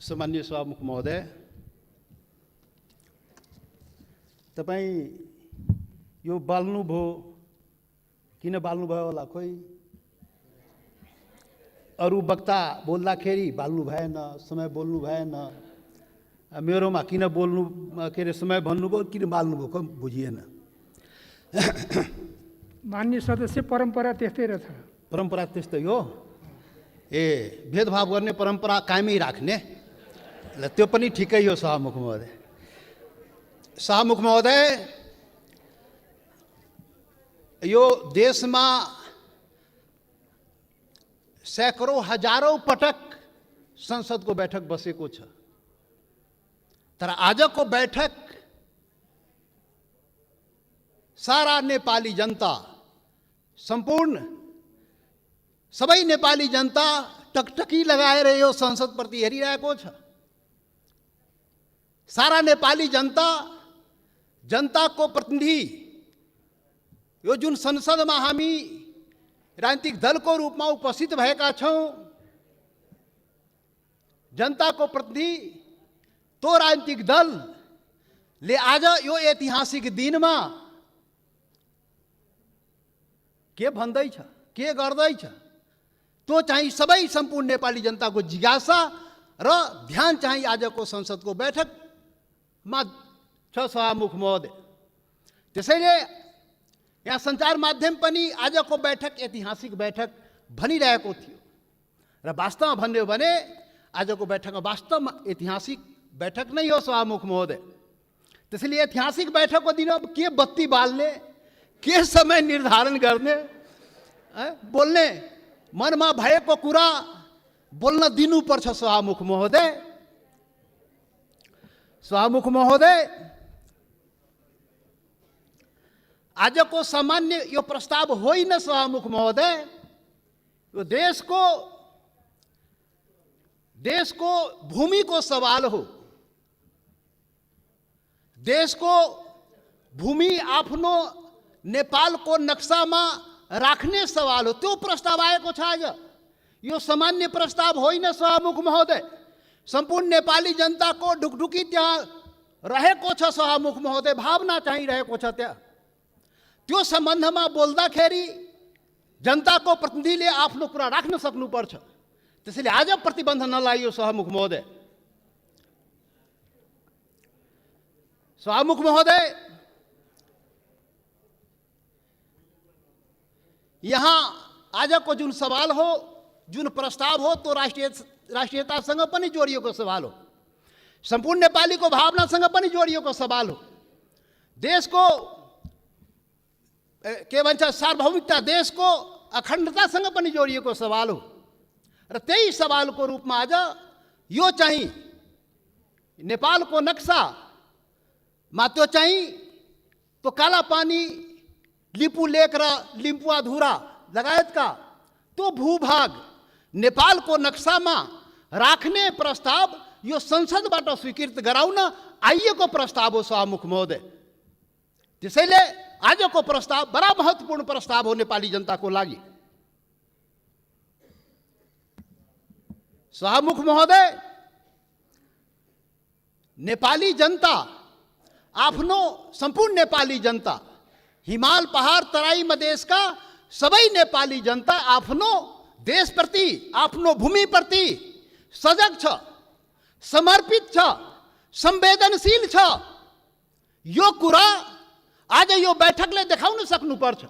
सामान्य सभामुख महोदय, तपाईँ यो बाल्नुभयो, किन बाल्नुभयो होला? खोइ अरू वक्ता बोल्दाखेरि बाल्नु भएन, समय बोल्नु भएन, मेरोमा किन बोल्नु के अरे समय भन्नुभयो, किन बाल्नुभयो, खोइ बुझिएन। मान्य सदस्य, परम्परा त्यस्तै रहेछ। परम्परा त्यस्तै हो। ए, भेदभाव गर्ने परम्परा कायमै राख्ने, ल त्यो पनि ठिकै हो। सभामुख महोदय, सभामुख महोदय, यो देशमा सैकड़ों हजारौं पटक संसदको बैठक बसेको छ, तर आजको बैठक सारा नेपाली जनता, संपूर्ण सबै नेपाली जनता टकटकी लगाएर यो संसदप्रति हेरिरहेको छ। सारा नेपाली जनता, जनताको प्रतिनिधि, यो जुन संसदमा हामी राजनीतिक दलको रूपमा उपस्थित भएका छौं, जनताको प्रतिनिधि तो राजनीतिक दलले आज यो ऐतिहासिक दिनमा के भन्दैछ, के गर्दैछ, त्यो चाहिँ सबै सम्पूर्ण नेपाली जनताको जिज्ञासा र ध्यान चाहिँ आजको संसदको बैठकमा छ। सभामुख महोदय, त्यसैले यहाँ सञ्चार माध्यम पनि आजको बैठक ऐतिहासिक बैठक भनिरहेको थियो र वास्तवमा भन्यो भने आजको बैठक वास्तवमा ऐतिहासिक बैठक नै हो। सभामुख महोदय, त्यसैले ऐतिहासिक बैठकको दिन अब के बत्ती बाल्ने, के समय निर्धारण गर्ने, बोल्ने मनमा भएको कुरा बोल्न दिनुपर्छ। सभामुख महोदय, सभामुख महोदय, आजको सामान्य यो प्रस्ताव होइन। सभामुख महोदय, यो देशको भूमिको सवाल हो। देशको भूमि आफ्नो नेपालको नक्सामा राख्ने सवाल हो, त्यो प्रस्ताव आएको छ आज। यो सामान्य प्रस्ताव होइन। सभामुख महोदय, सम्पूर्ण नेपाली जनताको ढुकढुकी त्यहाँ रहेको छ। सभामुख महोदय, भावना चाहिँ रहेको छ त्यहाँ। त्यो सम्बन्धमा बोल्दाखेरि जनताको प्रतिनिधिले आफ्नो कुरा राख्न सक्नुपर्छ। त्यसैले आज प्रतिबन्ध नलागियो। सभामुख महोदय, सभामुख महोदय, यहाँ आजको जुन सवाल हो, जुन प्रस्ताव हो, तो राष्ट्रियतासँग पनि जोडिएको सवाल हो, सम्पूर्ण नेपालीको भावनासँग पनि जोडिएको सवाल हो, देशको के भन्छ सार्वभौमिकता, देशको अखण्डतासँग पनि जोडिएको सवाल हो। र त्यही सवालको रूपमा आज यो चाहिँ नेपालको नक्सामा त्यो चाहिँ त्यो कालापानी, लिपु लेक र लिम्पुवाधुरा लगायतका त्यो भूभाग नेपालको नक्सामा राख्ने प्रस्ताव यो संसदबाट स्वीकृत गराउन आइएको प्रस्ताव हो। सभामुख महोदय, त्यसैले आजको प्रस्ताव बडा महत्त्वपूर्ण प्रस्ताव हो नेपाली जनताको लागि। सभामुख महोदय, नेपाली जनता आफ्नो, सम्पूर्ण नेपाली जनता, हिमाल पहाड तराई मधेसका सबै नेपाली जनता आफ्नो देशप्रति, आफ्नो भूमिप्रति सजग छ, समर्पित छ, संवेदनशील छ। यो कुरा आज यो बैठकले देखाउन सक्नुपर्छ।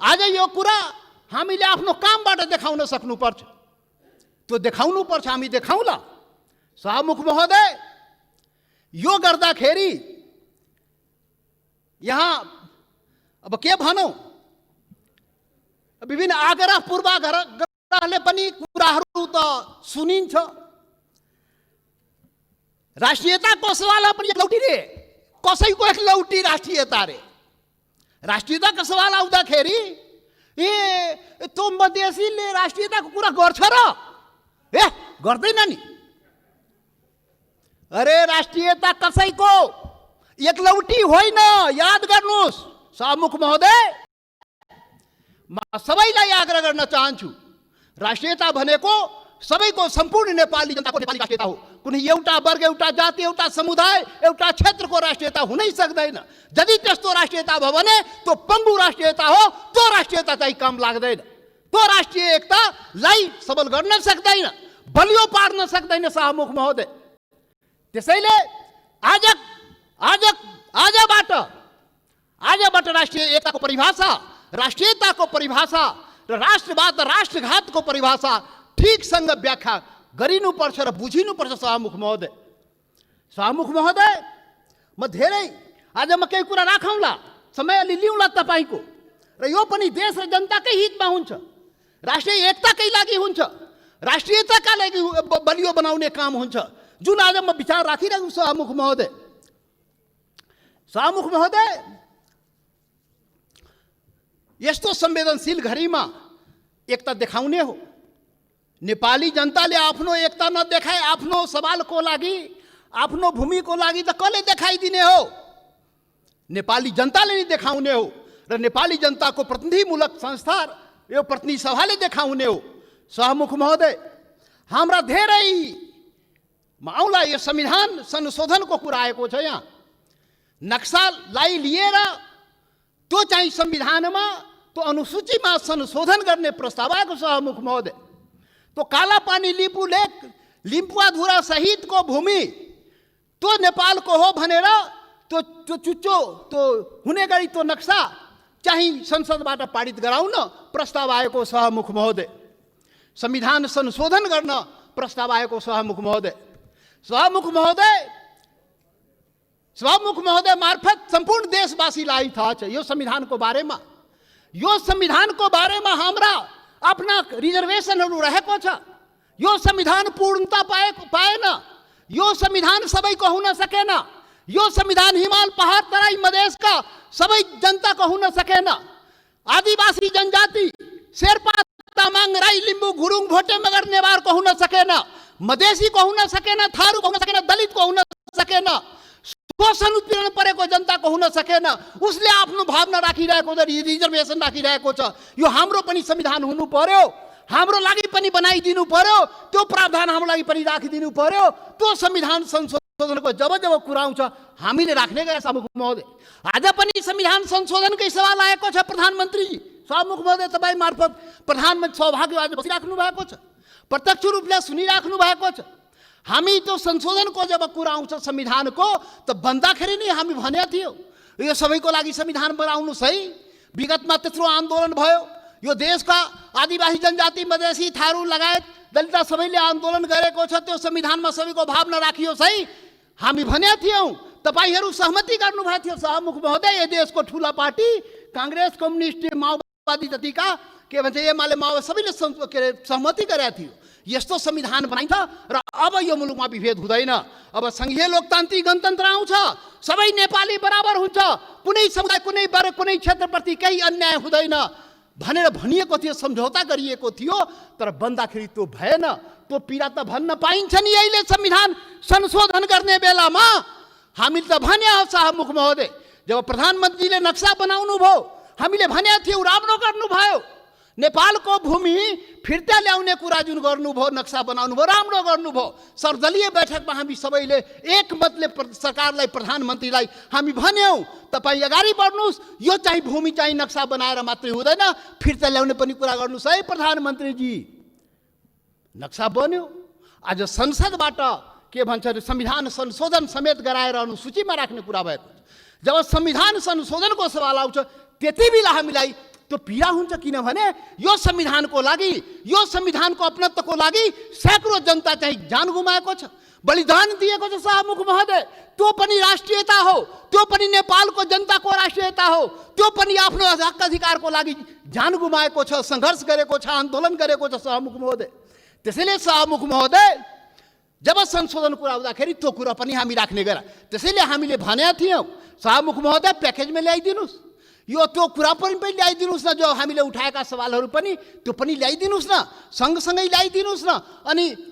आज यो कुरा हामीले आफ्नो कामबाट देखाउन सक्नुपर्छ। त्यो देखाउनुपर्छ, हामी देखाउला। सभामुख महोदय, यो गर्दाखेरि यहाँ अब के भनौँ, विभिन्न आग्रह पूर्वाग्रहले पनि कुराहरू त सुनिन्छ। राष्ट्रियताको सवाल पनि लौटी रे, कसैको एक लौटी राष्ट्रियता रे। राष्ट्रियताको सवाल आउँदाखेरि ए त्यो मधेसीले राष्ट्रियताको कुरा गर्छ र? ए गर्दैन नि। अरे राष्ट्रियता कसैको एक लौटी होइन, याद गर्नुहोस्। सभामुख महोदय, म सबैलाई आग्रह गर्न चाहन्छु, राष्ट्रियता भनेको सबैको सम्पूर्ण नेपाली जनताको नेपाली राष्ट्रियता हो। कुनै एउटा वर्ग, एउटा जाति, एउटा समुदाय, एउटा क्षेत्रको राष्ट्रियता हुनै सक्दैन। यदि त्यस्तो राष्ट्रियता भयो भने त्यो पङ्गु राष्ट्रियता हो। त्यो राष्ट्रियता चाहिँ काम लाग्दैन। त्यो राष्ट्रिय एकतालाई सबल गर्न सक्दैन, बलियो पार्न सक्दैन शाहमुख महोदय। त्यसैले आजबाट राष्ट्रिय एकताको परिभाषा, राष्ट्रियताको परिभाषा र राष्ट्रवाद र राष्ट्रघातको परिभाषा ठिकसँग व्याख्या गरिनुपर्छ र बुझिनुपर्छ शाहमुख महोदय। शाहमुख महोदय, म धेरै आज म केही कुरा राखौँला, समय अलि लिउँला तपाईँको, र यो पनि देश र जनताकै हितमा हुन्छ, राष्ट्रिय एकताकै लागि हुन्छ, राष्ट्रियताका लागि बलियो बनाउने काम हुन्छ, जुन आज म विचार राखिरहेको छु शाहमुख महोदय। शाहमुख महोदय, यस्तो संवेदनशील घडीमा एकता देखाउने हो। नेपाली जनताले आफ्नो एकता नदेखाए आफ्नो सवालको लागि, आफ्नो भूमिको लागि त कसले देखाइदिने हो? नेपाली जनताले नै देखाउने हो र नेपाली जनताको प्रतिनिधिमूलक संस्था, यो प्रतिनिधि सभाले देखाउने हो। शाहमुख महोदय, हाम्रा धेरै आउँला यो संविधान संशोधनको कुरा आएको छ। यहाँ नक्सालाई लिएर त्यो चाहिँ संविधानमा, त्यो अनुसूचीमा संशोधन गर्ने प्रस्ताव आएको शाहमुख महोदय। त्यो कालापानी लिम्बू लेक, लिम्पुवाधुरा सहितको भूमि त्यो नेपालको हो भनेर त्यो चुच्चो त्यो हुने गरी त्यो नक्सा चाहिँ संसदबाट पारित गराउन प्रस्ताव आएको शाहमुख महोदय। संविधान संशोधन गर्न प्रस्ताव आएको शाहमुख महोदय। शाहमुख महोदय मार्फत सम्पूर्ण देशवासीलाई थाहा छ यो संविधानको बारेमा। यो संविधानको बारेमा हाम्रा आफ्ना रिजर्भेसनहरू रहेको छ। यो संविधान पूर्णता पाएन। यो संविधान सबैको हुन सकेन। यो संविधान हिमाल, पहाड, तराई, मधेसका सबै जनताको हुन सकेन। आदिवासी जनजाति, शेर्पा, तामाङ, राई, लिम्बू, गुरुङ, भोटे, मगर, नेवारको हुन सकेन। मधेसीको हुन सकेन, थारूको हुन सकेन, दलितको हुन सकेन, शोषण उत्पीडन परेको जनताको हुन सकेन। उसले आफ्नो भावना राखिरहेको छ, रिजर्भेसन राखिरहेको छ। यो हाम्रो पनि संविधान हुनु पर्यो, हाम्रो लागि पनि बनाइदिनु पर्यो, त्यो प्रावधान हाम्रो लागि पनि राखिदिनु पर्यो। त्यो संविधान संशोधनको जब कुरा आउँछ हामीले राख्ने गरे शाहमुख महोदय। आज पनि संविधान संशोधनकै सवाल आएको छ प्रधानमन्त्रीजी। शाहमुख महोदय, तपाईँ मार्फत प्रधानमन्त्री सौभाग्य आज बसिराख्नु भएको छ, प्रत्यक्ष रूपले सुनिराख्नु भएको छ। हामी त्यो संशोधनको जब कुरा आउँछ संविधानको, त भन्दाखेरि नै हामी भनेको थियो यो सबैको लागि संविधान बनाउनुहोस् है। विगतमा त्यत्रो आन्दोलन भयो, यो देशका आदिवासी जनजाति, मधेसी, थारू लगायत दलित सबैले आन्दोलन गरेको छ। त्यो संविधानमा सबैको भावना राखियोस् है हामी भनेका थियौँ। तपाईँहरू सहमति गर्नुभएको थियो शाहमुख महोदय। यो देशको ठुला पार्टी काङ्ग्रेस, कम्युनिस्ट, माओवादी जतिका के भन्छ एमाले, माओवादी सबैले सहमति गरेका थियो यस्तो संविधान बनाइन्छ र अब यो मुलुकमा विभेद हुँदैन। अब संघीय लोकतान्त्रिक गणतन्त्र आउँछ, सबै नेपाली बराबर हुन्छ, कुनै समुदाय, कुनै वर्ग, कुनै क्षेत्रप्रति केही अन्याय हुँदैन भनेर भनिएको थियो, सम्झौता गरिएको थियो। तर बन्दाखेरि त्यो भएन। त्यो पीडा त भन्न पाइन्छ नि अहिले संविधान संशोधन गर्ने बेलामा। हामीले त भने हो शाहमुख महोदय, जब प्रधानमन्त्रीले नक्सा बनाउनु भयो हामीले भनेको थियौँ राम्रो गर्नुभयो। नेपालको भूमि फिर्ता ल्याउने कुरा जुन गर्नुभयो, नक्सा बनाउनु भयो, राम्रो गर्नुभयो। सर्वदलीय बैठकमा हामी सबैले एकमतले सरकारलाई, प्रधानमन्त्रीलाई हामी भन्यौँ तपाईँ अगाडि बढ्नुहोस्, यो चाहिँ भूमि चाहिँ नक्सा बनाएर मात्रै हुँदैन, फिर्ता ल्याउने पनि कुरा गर्नुहोस् है प्रधानमन्त्रीजी। नक्सा बन्यो। आज संसदबाट के भन्छ संविधान संशोधन समेत गराएर अनुसूचीमा राख्ने कुरा भएको छ। जब संविधान संशोधनको सवाल आउँछ त्यति बेला हामीलाई त्यो पीडा हुन्छ, किनभने यो संविधानको लागि, यो संविधानको अपनत्वको लागि सैकड़ों जनता चाहिँ जान गुमाएको छ, बलिदान दिएको छ शाहमुख महोदय। त्यो पनि राष्ट्रियता हो, त्यो पनि नेपालको जनताको राष्ट्रियता हो, त्यो पनि आफ्नो हक अधिकारको लागि जान गुमाएको छ, सङ्घर्ष गरेको छ, आन्दोलन गरेको छ शाहमुख महोदय। त्यसैले शाहमुख महोदय, जब संशोधन कुरा आउँदाखेरि त्यो कुरा पनि हामी राख्ने गरा। त्यसैले हामीले भनेका थियौँ शाहमुख महोदय प्याकेजमा ल्याइदिनुहोस्, यो त्यो कुरा पनि ल्याइदिनुहोस् न, जो हामीले उठाएका सवालहरू पनि त्यो पनि ल्याइदिनुहोस् न, सँगसँगै ल्याइदिनुहोस् न,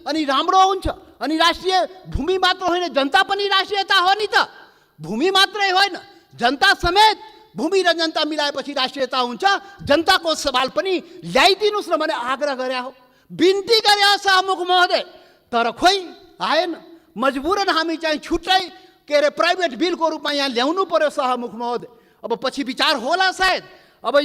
अनि राम्रो हुन्छ। अनि राष्ट्रिय भूमि मात्र होइन, जनता पनि राष्ट्रियता हो नि त। भूमि मात्रै होइन, जनता समेत, भूमि र जनता मिलाएपछि राष्ट्रियता हुन्छ। जनताको सवाल पनि ल्याइदिनुहोस् न भने आग्रह गरे हो। बिन्ती गरे सभामुख महोदय, तर खोइ आएन। मजबुरन हामी चाहिँ छुट्टै के अरे प्राइभेट बिलको रूपमा यहाँ ल्याउनु पर्यो सभामुख महोदय। अब पछि विचार होला सायद। अब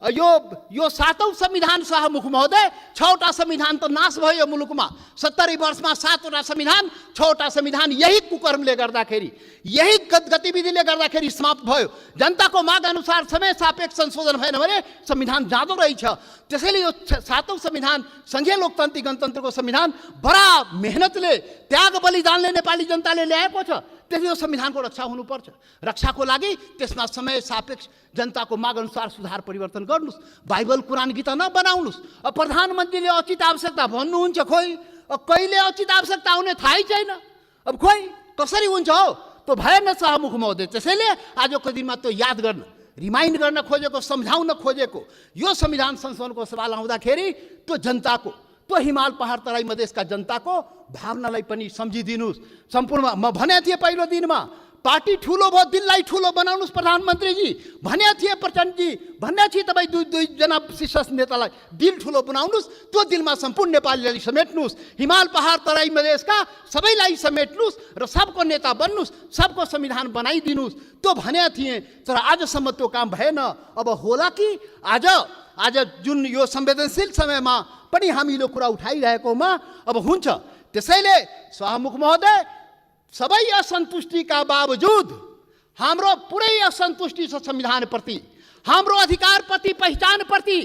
यो 7औं संविधान सभामुख महोदय, 6वटा संविधान त नाश भयो मुलुकमा। 70 वर्षमा 7वटा संविधान, 6वटा संविधान यही कुकर्मले गर्दाखेरि, यही गतिविधिले गर्दाखेरि समाप्त भयो। जनताको माग अनुसार समय सापेक्ष संशोधन भएन भने संविधान जाँदो रहेछ। त्यसैले यो 7औं संविधान, संघीय लोकतान्त्रिक गणतन्त्रको संविधान बडा मेहनतले, त्याग बलिदानले नेपाली जनताले ल्याएको छ। त्यसले यो संविधानको रक्षा हुनुपर्छ। रक्षाको लागि त्यसमा समय सापेक्ष जनताको माग अनुसार सुधार परिवर्तन गर्नुस्। बाइबल कुरान गीता नबनाउनुस्। अब प्रधानमन्त्रीले उचित आवश्यकता भन्नुहुन्छ, खोइ कहिले उचित आवश्यकता आउने थाहै छैन। अब खोइ कसरी हुन्छ हो, त्यो भएन सभामुख महोदय। त्यसैले आजको दिनमा त्यो याद गर्न, रिमाइन्ड गर्न खोजेको, सम्झाउन खोजेको यो संविधान संशोधनको सवाल आउँदाखेरि त्यो जनताको, त्यो हिमाल पहाड तराई मधेसका जनताको भावनालाई पनि सम्झिदिनुहोस्। सम्पूर्ण म भने थिएँ पहिलो दिनमा, पार्टी ठुलो भयो, दिललाई ठुलो बनाउनुहोस् प्रधानमन्त्रीजी भने थिए। प्रचण्डजी भन्ने थिए, तपाईँ दुईजना शीर्ष नेतालाई दिल ठुलो बनाउनुहोस्। त्यो दिलमा सम्पूर्ण नेपालीलाई समेट्नुहोस्, हिमाल पहाड तराई मधेसका सबैलाई समेट्नुहोस् र सबको नेता बन्नुहोस्, सबको संविधान बनाइदिनुहोस्। त्यो भने थिएँ, तर आजसम्म त्यो काम भएन। अब होला कि आज जुन यो संवेदनशील समयमा पनि हामीले कुरा उठाइरहेकोमा अब हुन्छ। त्यसैले सभामुख महोदय, सबै असन्तुष्टिका बावजुद हाम्रो पुरै असन्तुष्टि छ संविधानप्रति, हाम्रो अधिकारप्रति, पहिचानप्रति,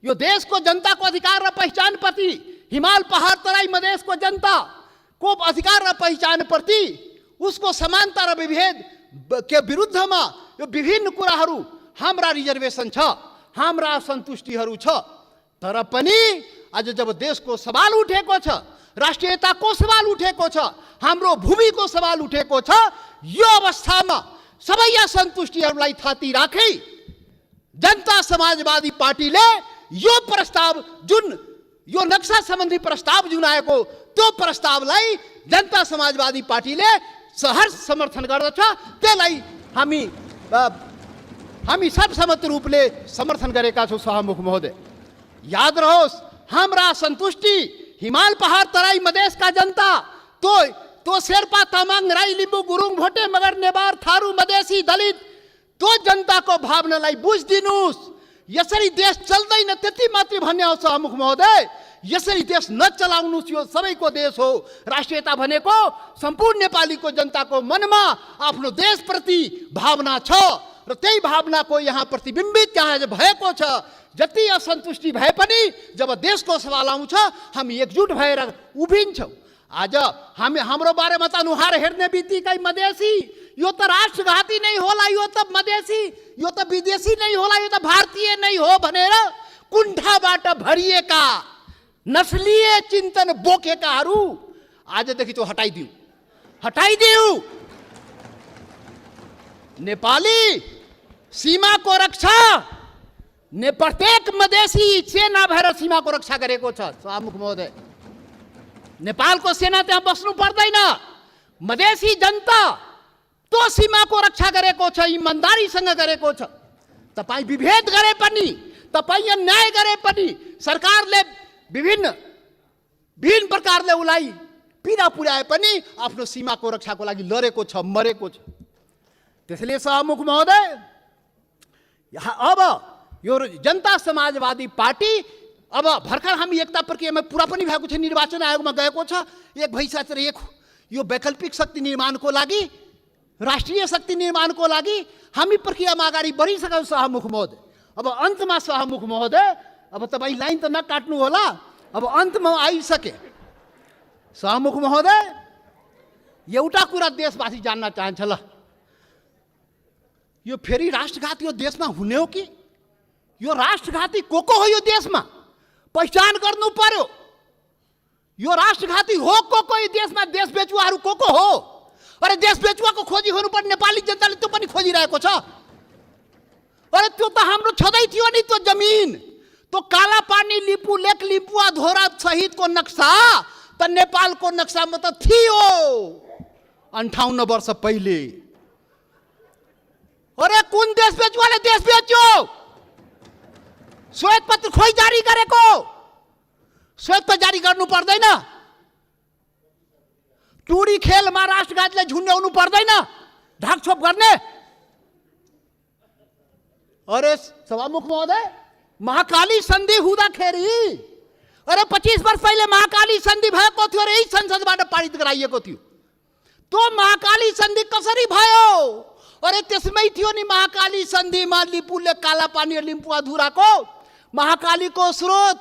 यो देशको जनताको अधिकार र पहिचानप्रति, हिमाल पहाड तराई मधेसको जनताको अधिकार र पहिचानप्रति, उसको समानता र विभेद के विरुद्धमा यो विभिन्न कुराहरू, हाम्रा रिजर्भेसन छ, हाम्रा असन्तुष्टिहरू छ। तर पनि आज जब देशको सवाल उठेको छ, राष्ट्रियताको सवाल उठेको छ, हाम्रो भूमिको सवाल उठेको छ, यो अवस्थामा सबै असन्तुष्टिहरूलाई थाती राखी जनता समाजवादी पार्टीले यो प्रस्ताव, जुन यो नक्सा सम्बन्धी प्रस्ताव जुन आएको, त्यो प्रस्तावलाई जनता समाजवादी पार्टीले सहर्ष समर्थन गर्दछ। त्यसलाई हामी सर्वसम्मत रूपले समर्थन गरेका छौँ सभामुख महोदय। याद रहोस्, हाम्रा असन्तुष्टि हिमाल पहाड तराई मधेसका जनता, तो शेर्पा तामाङ राई लिम्बू गुरुङ भोटे मगर नेवार थारू मधेसी दलित, त्यो जनताको भावनालाई बुझिदिनुहोस्। यसरी देश चल्दैन त्यति मात्रै भन्ने हो सभामुख महोदय। यसरी देश नचलाउनुहोस्, यो सबैको देश हो। राष्ट्रियता भनेको सम्पूर्ण नेपालीको जनताको मनमा आफ्नो देशप्रति भावना छ र त्यही भावनाको यहाँ प्रतिबिम्बित यहाँ भएको छ। जति असन्तुष्टि भए पनि जब देशको सवाल आउँछ हामी एकजुट भएर उभिन्छौँ। आज हाम्रो बारेमा त अनुहार हेर्ने बित्तिकै मधेसी, यो त राष्ट्रघाती नै होला, यो त मधेसी, यो त विदेशी नै होला, यो त भारतीय नै हो भनेर कुण्ठाबाट भरिएका नस्लीय चिन्तन बोकेकाहरू आजदेखि त्यो हटाइदिऊ। नेपाली सीमाको रक्षा प्रत्येक मधेसी सेना भएर सीमाको रक्षा गरेको छ सभामुख महोदय। नेपालको सेना त्यहाँ बस्नु पर्दैन। मधेसी जनता त्यो सीमाको रक्षा गरेको छ, इमान्दारीसँग गरेको छ। तपाईँ विभेद गरे पनि, तपाईँ अन्याय गरे पनि सरकारले विभिन्न प्रकारले उसलाई पीडा पुर्याए पनि आफ्नो सीमाको रक्षाको लागि लडेको छ, मरेको छ। त्यसैले सभामुख महोदय, अब यो जनता समाजवादी पार्टी अब भर्खर हामी एकता प्रक्रियामा पुरा पनि भएको छ, निर्वाचन आयोगमा गएको छ, एक भइसकेर यो वैकल्पिक शक्ति निर्माणको लागि, राष्ट्रिय शक्ति निर्माणको लागि हामी प्रक्रियामा अगाडि बढिसक्यौँ सभामुख महोदय। अब अन्तमा सभामुख महोदय, अब तपाईँ लाइन त नकाट्नु होला, अब अन्तमा आइसके। सभामुख महोदय, एउटा कुरा देशवासी जान्न चाहन्छ, ल यो फेरि राष्ट्रघात यो देशमा हुने हो कि? यो राष्ट्रघाती को हो यो देशमा? पहिचान गर्नु पर्यो। यो राष्ट्रघाती हो को यो देशमा? देश बेचुवाहरू को हो? अरे देश बेचुवाको खोजी हुनुपर्ने नेपाली जनताले त्यो पनि खोजिरहेको छ। अरे त्यो त हाम्रो छँदै थियो नि, त्यो जमिन, त्यो काला पानी लिपु लेक लिपुवा धोरा सहितको नक्सा त नेपालको नक्सामा त थियो 58 वर्ष पहिले। अरे कुन देश बेचुवाले देश बेच्यो? श्वेत पत्र खोइ जारी गरेको? श्वेत जारी गर्नु पर्दैन? टुडी खेलमा राष्ट्रघातीलाई झुन्ड्याउनु पर्दैन? ढाकछोप गर्ने? अरे सभामुख महोदय, महाकाली सन्धि हुँदाखेरि, अरे 25 वर्ष पहिले महाकाली सन्धि भएको थियो र यही संसदबाट पारित गराइएको थियो। त्यो महाकाली सन्धि कसरी भयो? अरे त्यसमै थियो नि महाकाली सन्धिमा लिपुले काला पानी लिम्पू अधुराको महाकालीको स्रोत,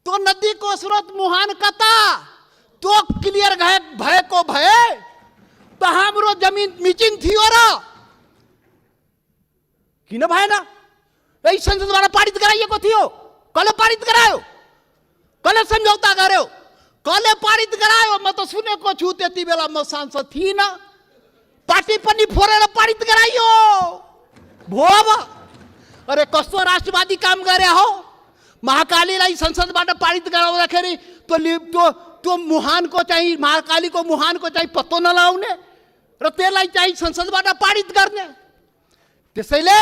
त्यो नदीको स्रोत मुहान कता, त्यो क्लियर भएको भए त हाम्रो जमिन मिचिन थियो र किन भएन? यही संसदबाट पारित गराइएको थियो। कसले पारित गरायो? कसले सम्झौता गर्यो? कसले पारित गरायो? म त सुनेको छु, त्यति बेला म सांसद थिइनँ। पार्टी पनि फोरेर पारित गराइयो भो। अब अरे कस्तो राष्ट्रवादी काम गरे हो? महाकालीलाई संसदबाट पारित गराउँदाखेरि त्यो मुहानको चाहिँ, महाकालीको मुहानको चाहिँ पत्तो नलाउने र त्यसलाई चाहिँ संसदबाट पारित गर्ने। त्यसैले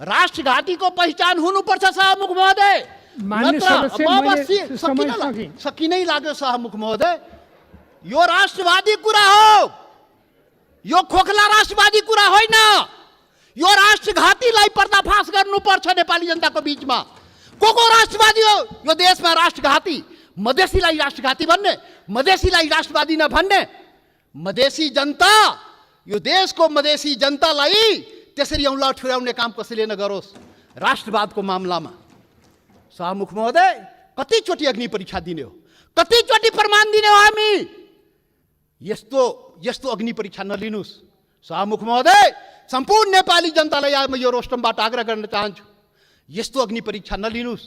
राष्ट्रघातीको पहिचान हुनुपर्छ सभामुख महोदय। सकिनै लाग्यो सभामुख महोदय। यो राष्ट्रवादी कुरा हो, यो खोखला राष्ट्रवादी कुरा होइन। यो राष्ट्रघातीलाई पर्दाफास गर्नुपर्छ नेपाली जनताको बीचमा। को राष्ट्रवादी हो यो देशमा? राष्ट्रघाती। मधेसीलाई राष्ट्रघाती भन्ने, मधेसीलाई राष्ट्रवादी नभन्ने। मधेसी जनता, यो देशको मधेसी जनतालाई त्यसरी औँला ठुर्याउने काम कसैले नगरोस् राष्ट्रवादको मामलामा। सभामुख महोदय, कतिचोटि अग्नि परीक्षा दिने हो? कतिचोटि प्रमाण दिने हो हामी? यस्तो अग्नि परीक्षा नलिनुस् सभामुख महोदय। सम्पूर्ण नेपाली जनतालाई आज म यो रोस्टमबाट आग्रह गर्न चाहन्छु, यस्तो अग्नि परीक्षा नलिनुस्।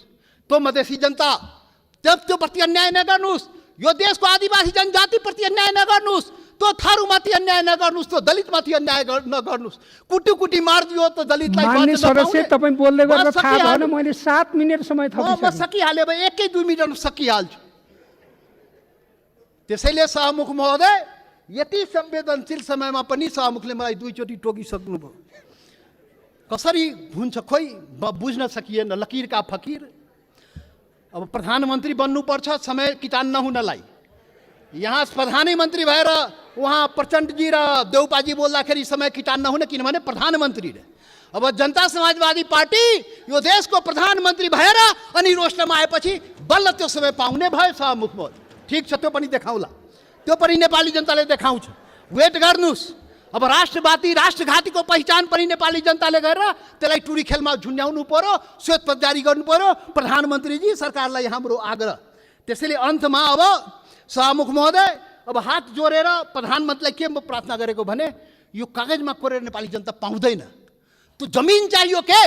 त्यो मधेसी जनता त्यो प्रति अन्याय नगर्नुस्। यो देशको आदिवासी जनजातिप्रति अन्याय नगर्नुस्। त्यो थारूमाथि अन्याय नगर्नुस्। त्यो दलितमाथि अन्याय नगर्नुस्। कुटी मारिदियो त दलितलाई। माननीय सदस्य, तपाईँ बोल्दै गर्दा थाहा भएन, मैले 7 मिनेट समय थपिसकेँ। म सकिहालेँ, 1-2 मिनटमा सकिहाल्छु। त्यसैले सभामुख महोदय, यति संवेदनशील समयमा पनि सभामुखले मलाई 2 चोटि टोकिसक्नुभयो। कसरी हुन्छ खोइ बुझ्न सकिएन। लकीर का फकीर। अब प्रधानमन्त्री बन्नुपर्छ समय किटान नहुनलाई। यहाँ प्रधानमन्त्री भएर उहाँ प्रचण्डजी र देउपाजी बोल्दाखेरि समय किटान नहुने, किनभने प्रधानमन्त्री रे। अब जनता समाजवादी पार्टी यो देशको प्रधानमन्त्री भएर अनि रोस्टमा आएपछि बल्ल त्यो समय पाउने भयो सभामुख महोदय। ठिक छ, त्यो पनि देखाउँला, त्यो पनि नेपाली जनताले देखाउँछ। वेट गर्नुस्। अब राष्ट्रघातीको पहिचान पनि नेपाली जनताले गरेर त्यसलाई टुरी खेलमा झुन्ड्याउनु पर्यो, श्वेत जारी गर्नु पर्यो। प्रधानमन्त्रीजी, सरकारलाई हाम्रो आग्रह। त्यसैले अन्तमा अब सभामुख महोदय, अब हात जोडेर प्रधानमन्त्रीलाई के म प्रार्थना गरेको भने, यो कागजमा कोरेर नेपाली जनता पाउँदैन। त्यो जमिन चाहियो के?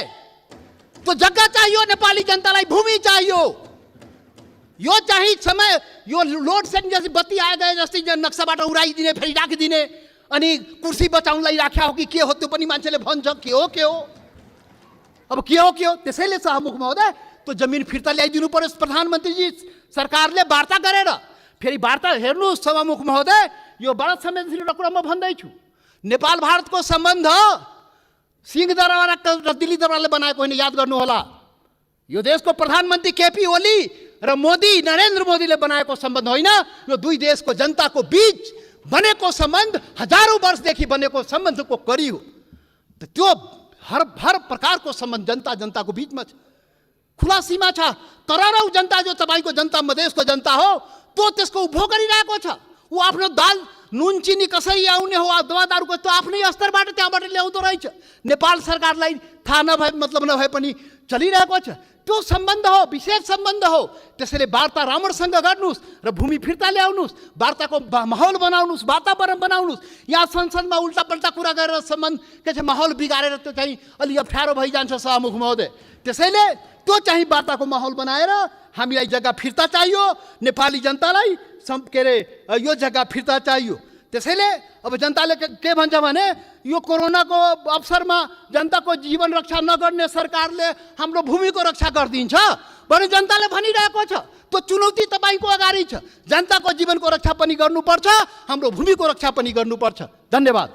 त्यो जग्गा चाहियो नेपाली जनतालाई, भूमि चाहियो। यो चाहिँ समय, यो लोड सेडिङ जस्तै बत्ती आए गए जस्तै नक्साबाट उडाइदिने, फेरि राखिदिने, अनि कुर्सी बचाउनलाई राख्या हो कि के हो त्यो पनि मान्छेले भन्छ। के हो अब के हो? त्यसैले सभामुख महोदय, त्यो जमिन फिर्ता ल्याइदिनु पर्यो। प्रधानमन्त्रीजी सरकारले वार्ता गरेर, फेरि वार्ता हेर्नुहोस् सभामुख महोदय, यो बडा संवेदनशील कुरा म भन्दैछु। नेपाल भारतको सम्बन्ध सिंहदरबार र दिल्ली दरबारले बनाएको होइन, याद गर्नु होला। यो देशको प्रधानमन्त्री केपी ओली र मोदी, नरेन्द्र मोदीले बनाएको सम्बन्ध होइन। यो दुई देशको जनताको बीच बनेको सम्बन्ध, हजारौं वर्षदेखि बनेको सम्बन्धको कडी हो। त्यो हर प्रकारको सम्बन्ध जनताको बीचमा छ, खुला सीमा छ। करोडौं जनता जो तपाईको जनता, मधेसको जनता हो, त्यो त्यसको उपभोग गरिरहेको छ। ऊ आफ्नो दाल नुन चिनी कसरी आउने हो, दवादारुको त्यो आफ्नै स्तरबाट त्यहाँबाट ल्याउँदो रहेछ। नेपाल सरकारलाई थाहा नभए, मतलब नभए पनि चलिरहेको छ। त्यो सम्बन्ध हो, विशेष सम्बन्ध हो। त्यसैले वार्ता राम्रोसँग गर्नुस् र भूमि फिर्ता ल्याउनुस्, वार्ताको माहौल बनाउनुस्, वातावरण बनाउनुस्। यहाँ संसदमा उल्टापल्टा कुरा गरेर सम्बन्ध के छ माहौल बिगारेर त्यो चाहिँ अलि अप्ठ्यारो भइजान्छ सभामुख महोदय। त्यसैले त्यो चाहिँ वार्ताको माहौल बनाएर हामीलाई जग्गा फिर्ता चाहियो, नेपाली जनतालाई के अरे यो जग्गा फिर्ता चाहियो। त्यसैले अब जनताले के भन्छ भने, यो कोरोनाको अवसरमा जनताको जीवन रक्षा नगर्ने सरकारले हाम्रो भूमिको रक्षा गरिदिन्छ भने जनताले भनिरहेको छ। त्यो चुनौती तपाईको अगाडि छ। जनताको जीवनको रक्षा पनि गर्नुपर्छ, हाम्रो भूमिको रक्षा पनि गर्नुपर्छ। धन्यवाद।